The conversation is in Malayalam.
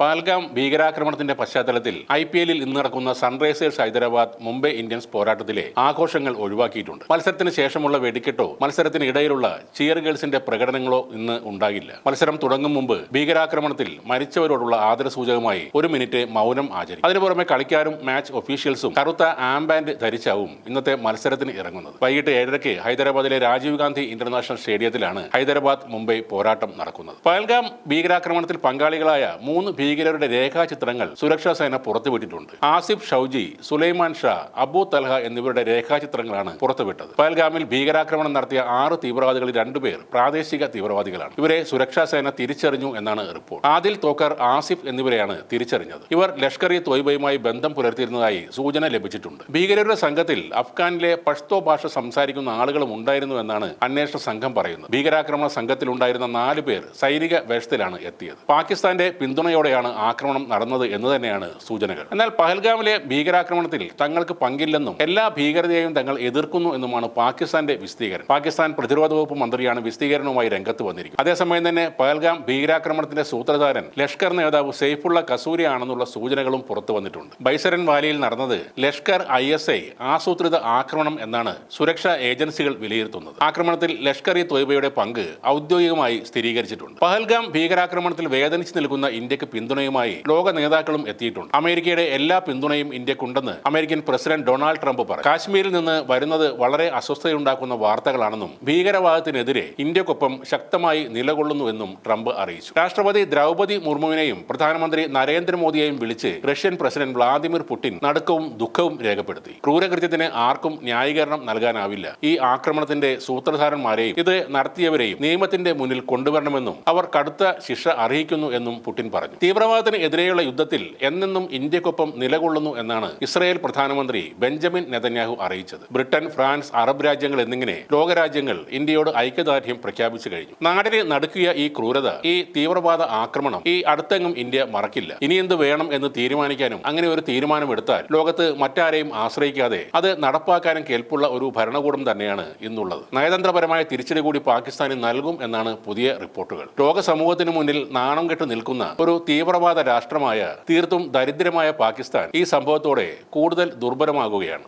പാൽഗാം ഭീകരാക്രമണത്തിന്റെ പശ്ചാത്തലത്തിൽ IPL-ൽ ഇന്ന് നടക്കുന്ന സൺറൈസേഴ്സ് ഹൈദരാബാദ് മുംബൈ ഇന്ത്യൻസ് പോരാട്ടത്തിലെ ആഘോഷങ്ങൾ ഒഴിവാക്കിയിട്ടുണ്ട്. മത്സരത്തിന് ശേഷമുള്ള വെടിക്കെട്ടോ മത്സരത്തിന് ഇടയിലുള്ള ചിയർ ഗേൾസിന്റെ പ്രകടനങ്ങളോ ഇന്ന് ഉണ്ടാകില്ല. മത്സരം തുടങ്ങും മുമ്പ് ഭീകരാക്രമണത്തിൽ മരിച്ചവരോടുള്ള ആദരസൂചകമായി 1 മിനിറ്റ് മൗനം ആചരിക്കും. അതിനു പുറമെ കളിക്കാരും മാച്ച് ഒഫീഷ്യൽസും കറുത്ത ആംബാൻഡ് ധരിച്ചാവും ഇന്നത്തെ മത്സരത്തിന് ഇറങ്ങുന്നത്. വൈകിട്ട് 7:30 ഹൈദരാബാദിലെ രാജീവ് ഗാന്ധി ഇന്റർനാഷണൽ സ്റ്റേഡിയത്തിലാണ് ഹൈദരാബാദ് മുംബൈ പോരാട്ടം നടക്കുന്നത്. പാൽഗാം ഭീകരാക്രമണത്തിൽ പങ്കാളികളായ 3 ഭീകരരുടെ രേഖാചിത്രങ്ങൾ സുരക്ഷാ സേന പുറത്തുവിട്ടിട്ടുണ്ട്. ആസിഫ് ഷൌജി, സുലൈമാൻ ഷാ, അബു തൽഹ എന്നിവരുടെ രേഖാചിത്രങ്ങളാണ് പുറത്തുവിട്ടത്. പഹൽഗാമിൽ ഭീകരാക്രമണം നടത്തിയ 6 തീവ്രവാദികളിൽ 2 പേർ പ്രാദേശിക തീവ്രവാദികളാണ്. ഇവരെ സുരക്ഷാ സേന തിരിച്ചറിഞ്ഞു എന്നാണ് റിപ്പോർട്ട്. ആദിൽ തോക്കർ, ആസിഫ് എന്നിവരെയാണ് തിരിച്ചറിഞ്ഞത്. ഇവർ ലഷ്കർ-ഇ തോയ്ബയുമായി ബന്ധം പുലർത്തിയിരുന്നതായി സൂചന ലഭിച്ചിട്ടുണ്ട്. ഭീകരരുടെ സംഘത്തിൽ അഫ്ഗാനിലെ പഷ്തോ ഭാഷ സംസാരിക്കുന്ന ആളുകളും ഉണ്ടായിരുന്നു എന്നാണ് അന്വേഷണ സംഘം പറയുന്നത്. ഭീകരാക്രമണ സംഘത്തിലുണ്ടായിരുന്ന 4 പേർ സൈനിക വേഷത്തിലാണ് എത്തിയത്. പാകിസ്ഥാന്റെ പിന്തുണയോടെയാണ് ആക്രമണം നടന്നത് എന്ന് തന്നെയാണ് സൂചനകൾ. എന്നാൽ പഹൽഗാമിലെ ഭീകരാക്രമണത്തിൽ തങ്ങൾക്ക് പങ്കില്ലെന്നും എല്ലാ ഭീകരതയെയും തങ്ങൾ എതിർക്കുന്നു എന്നുമാണ് പാകിസ്ഥാന്റെ വിശദീകരണം. പാകിസ്ഥാൻ പ്രതിരോധ വകുപ്പ് മന്ത്രിയാണ് വിശദീകരണവുമായി രംഗത്ത് വന്നിരിക്കുന്നത്. അതേസമയം തന്നെ പഹൽഗാം ഭീകരാക്രമണത്തിന്റെ സൂത്രധാരൻ ലഷ്കർ നേതാവ് സെയ്ഫുള്ള കസൂരി ആണെന്നുള്ള സൂചനകളും പുറത്തു വന്നിട്ടുണ്ട്. ബൈസരൻ വാലിയിൽ നടന്നത് ലഷ്കർ ISI ആസൂത്രിത ആക്രമണം എന്നാണ് സുരക്ഷാ ഏജൻസികൾ വിലയിരുത്തുന്നത്. ആക്രമണത്തിൽ ലഷ്കർ-ഇ തോയ്ബയുടെ പങ്ക് ഔദ്യോഗികമായി സ്ഥിരീകരിച്ചിട്ടുണ്ട്. പഹൽഗാം ഭീകരാക്രമണത്തിൽ വേദനിച്ചു നിൽക്കുന്ന ഇന്ത്യക്ക് പിന്തുണയുമായി ലോക നേതാക്കളും എത്തിയിട്ടുണ്ട്. അമേരിക്കയുടെ എല്ലാ പിന്തുണയും ഇന്ത്യക്കുണ്ടെന്ന് അമേരിക്കൻ പ്രസിഡന്റ് ഡൊണാൾഡ് ട്രംപ് പറഞ്ഞു. കാശ്മീരിൽ നിന്ന് വരുന്നത് വളരെ അസ്വസ്ഥതയുണ്ടാക്കുന്ന വാർത്തകളാണെന്നും ഭീകരവാദത്തിനെതിരെ ഇന്ത്യക്കൊപ്പം ശക്തമായി നിലകൊള്ളുന്നുവെന്നും ട്രംപ് അറിയിച്ചു. രാഷ്ട്രപതി ദ്രൗപദി മുർമുവിനെയും പ്രധാനമന്ത്രി നരേന്ദ്രമോദിയെയും വിളിച്ച് റഷ്യൻ പ്രസിഡന്റ് വ്ളാദിമിർ പുടിൻ നടുക്കവും ദുഃഖവും രേഖപ്പെടുത്തി. ക്രൂരകൃത്യത്തിന് ആർക്കും ന്യായീകരണം നൽകാനാവില്ല. ഈ ആക്രമണത്തിന്റെ സൂത്രധാരന്മാരെയും ഇത് നടത്തിയവരെയും നിയമത്തിന്റെ മുന്നിൽ കൊണ്ടുവരണമെന്നും അവർ കടുത്ത ശിക്ഷ അർഹിക്കുന്നു എന്നും പുടിൻ പറഞ്ഞു. തീവ്രവാദത്തിന് എതിരെയുള്ള യുദ്ധത്തിൽ എന്നെന്നും ഇന്ത്യക്കൊപ്പം നിലകൊള്ളുന്നു എന്നാണ് ഇസ്രായേൽ പ്രധാനമന്ത്രി ബെഞ്ചമിൻ നെതന്യാഹു അറിയിച്ചത്. ബ്രിട്ടൻ, ഫ്രാൻസ്, അറബ് രാജ്യങ്ങൾ എന്നിങ്ങനെ ലോകരാജ്യങ്ങൾ ഇന്ത്യയോട് ഐക്യദാർഢ്യം പ്രഖ്യാപിച്ചു കഴിഞ്ഞു. നാടിനെ നടുക്കിയ ഈ ക്രൂരത, ഈ തീവ്രവാദ ആക്രമണം ഈ അടുത്തെങ്ങും ഇന്ത്യ മറക്കില്ല. ഇനി എന്ത് വേണം എന്ന് തീരുമാനിക്കാനും അങ്ങനെ ഒരു തീരുമാനമെടുത്താൽ ലോകത്ത് മറ്റാരെയും ആശ്രയിക്കാതെ അത് നടപ്പാക്കാനും കേൾപ്പുള്ള ഒരു ഭരണകൂടം തന്നെയാണ് ഇന്നുള്ളത്. നയതന്ത്രപരമായ തിരിച്ചടി കൂടി പാകിസ്ഥാന് നൽകും എന്നാണ് പുതിയ റിപ്പോർട്ടുകൾ. ലോക സമൂഹത്തിന് മുന്നിൽ നാണം കെട്ട് നിൽക്കുന്ന ഒരു തീവ്രവാദ രാഷ്ട്രമായ തീർത്തും ദരിദ്രമായ പാകിസ്ഥാൻ ഈ സംഭവത്തോടെ കൂടുതൽ ദുർബലമാകുകയാണ്.